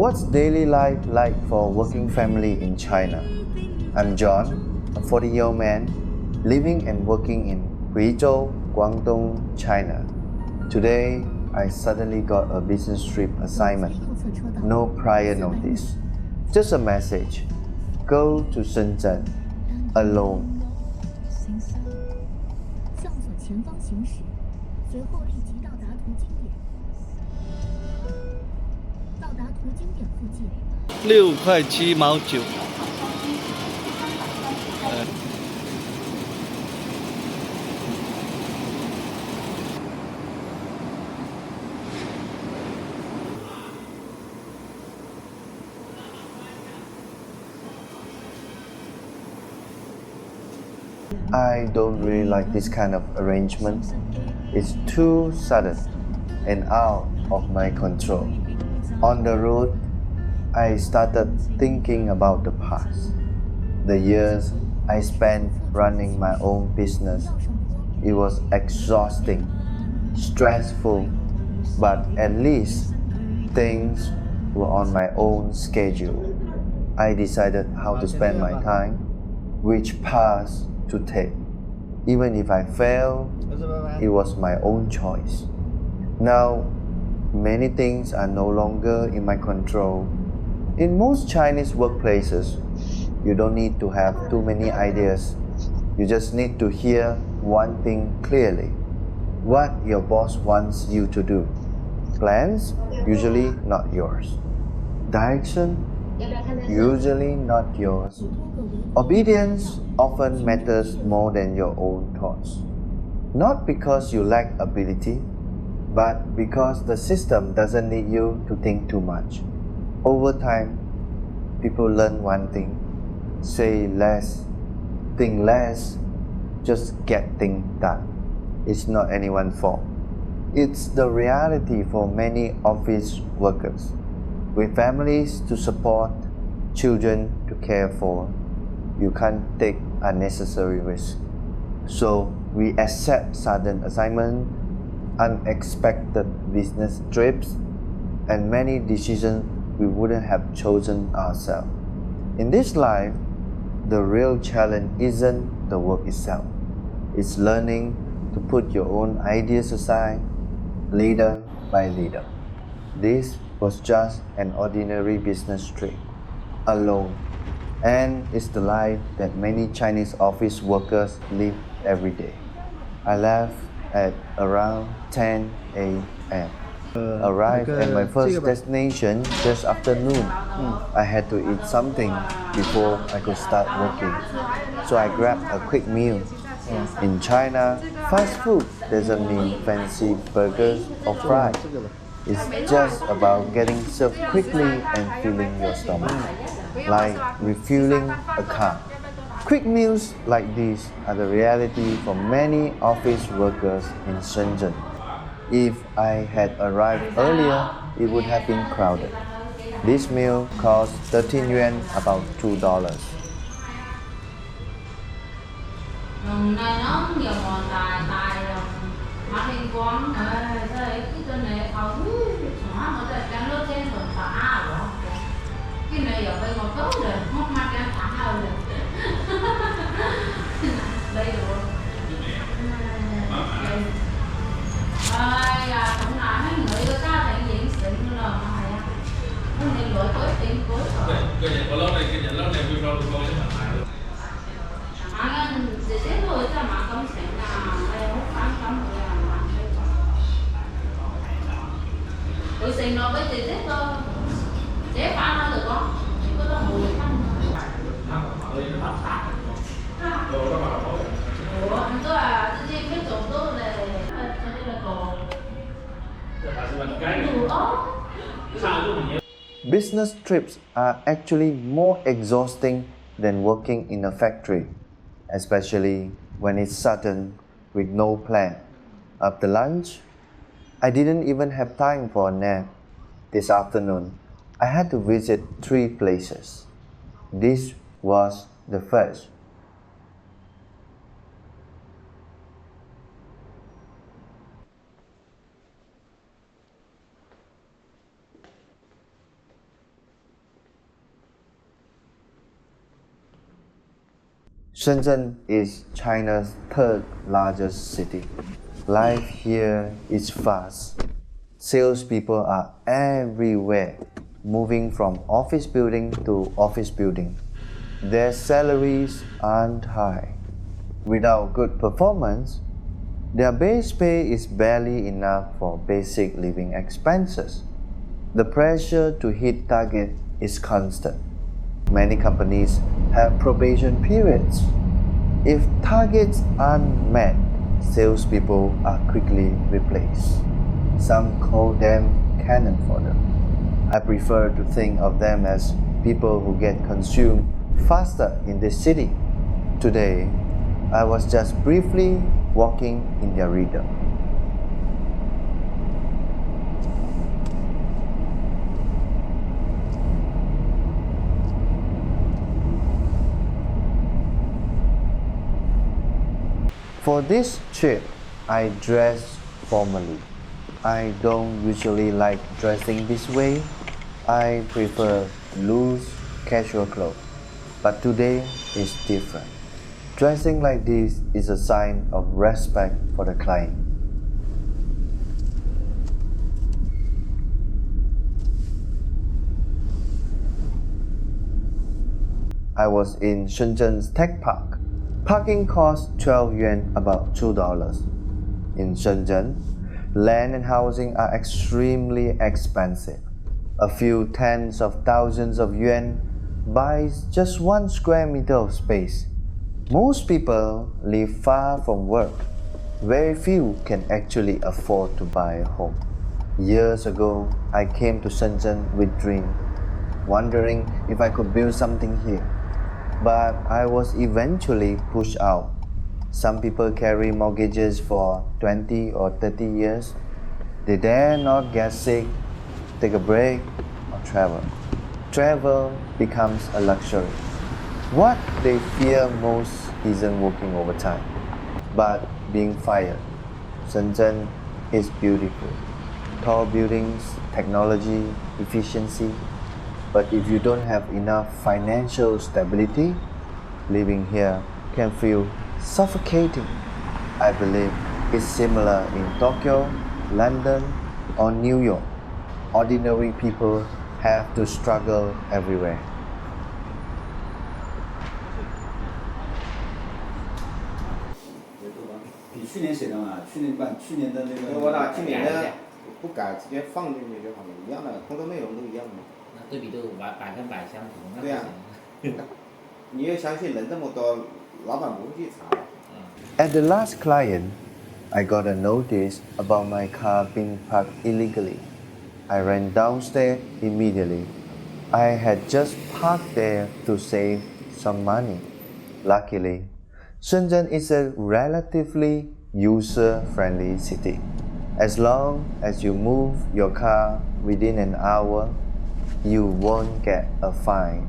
What's daily life like for a working family in China? I'm John, a 40-year-old man living and working in Huizhou, Guangdong, China. Today, I suddenly got a business trip assignment. No prior notice. Just a message. Go to Shenzhen alone. 向左前方行驶，随后立即到达途经点。到达途经点附近。6块7毛9。I don't really like this kind of arrangement. It's too sudden and out of my control. On the road, I started thinking about the past. The years I spent running my own business. It was exhausting, stressful, but at least things were on my own schedule. I decided how to spend my time, which path to take. Even if I failed, it was my own choice. Now, many things are no longer in my control. In most Chinese workplaces, you don't need to have too many ideas. You just need to hear one thing clearly. What your boss wants you to do. Plans, usually not yours. Direction, usually not yours. Obedience often matters more than your own thoughts. Not because you lack ability, but because the system doesn't need you to think too much. Over time, people learn one thing: say less, think less, just get things done. It's not anyone's fault. It's the reality for many office workers. With families to support, children to care for, you can't take unnecessary risks. So we accept sudden assignment, unexpected business trips, and many decisions we wouldn't have chosen ourselves. In this life, the real challenge isn't the work itself. It's learning to put your own ideas aside, leader by leader. This was just an ordinary business trip, alone, and it's the life that many Chinese office workers live every day. I left at around 10 a.m. Arrived at my first destination just after noon. I had to eat something before I could start working, so I grabbed a quick meal. In China, fast food doesn't mean fancy burgers or fries. It's just about getting served quickly and filling your stomach, like refueling a car. Quick meals like these are the reality for many office workers in Shenzhen. If I had arrived earlier, it would have been crowded. This meal cost 13 yuan, about $2. Business trips are actually more exhausting than working in a factory, especially when it's sudden with no plan. After lunch, I didn't even have time for a nap. This afternoon, I had to visit 3 places. This was the first. Shenzhen is China's third largest city. Life here is fast. Salespeople are everywhere, moving from office building to office building. Their salaries aren't high. Without good performance, their base pay is barely enough for basic living expenses. The pressure to hit target is constant. Many companies have probation periods. If targets aren't met, salespeople are quickly replaced. Some call them cannon fodder. I prefer to think of them as people who get consumed faster in this city. Today, I was just briefly walking in their rhythm. For this trip, I dressed formally. I don't usually like dressing this way. I prefer loose, casual clothes. But today is different. Dressing like this is a sign of respect for the client. I was in Shenzhen's tech park. Parking costs 12 yuan, about $2. In Shenzhen, land and housing are extremely expensive. A few tens of thousands of yuan buys just 1 square meter of space. Most people live far from work. Very few can actually afford to buy a home. Years ago, I came to Shenzhen with dreams, wondering if I could build something here. But I was eventually pushed out. Some people carry mortgages for 20 or 30 years. They dare not get sick, take a break, or travel. Travel becomes a luxury. What they fear most isn't working overtime, but being fired. Shenzhen is beautiful. Tall buildings, technology, efficiency. But if you don't have enough financial stability, living here can feel suffocating. I believe it's similar in Tokyo, London, or New York. Ordinary people have to struggle everywhere. 比去年写的嘛，去年的那个。我拿今年的不改，直接放进去就好了，一样的，工作内容都一样的。那对比度100%相同，那对呀、你要相信人这么多，老板不会去查。At the last client, I got a notice about my car being parked illegally. I ran downstairs immediately. I had just parked there to save some money. Luckily, Shenzhen is a relatively user-friendly city. As long as you move your car within an hour, you won't get a fine.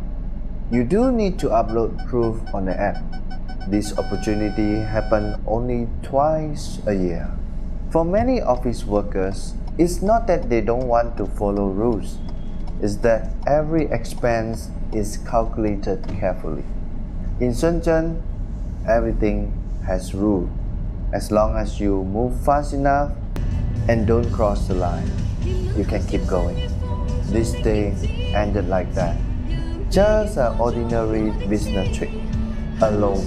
You do need to upload proof on the app. This opportunity happens only twice a year. For many office workers, it's not that they don't want to follow rules. It's that every expense is calculated carefully. In Shenzhen, everything has rules. As long as you move fast enough and don't cross the line, you can keep going. This day ended like that. Just an ordinary business trip, alone.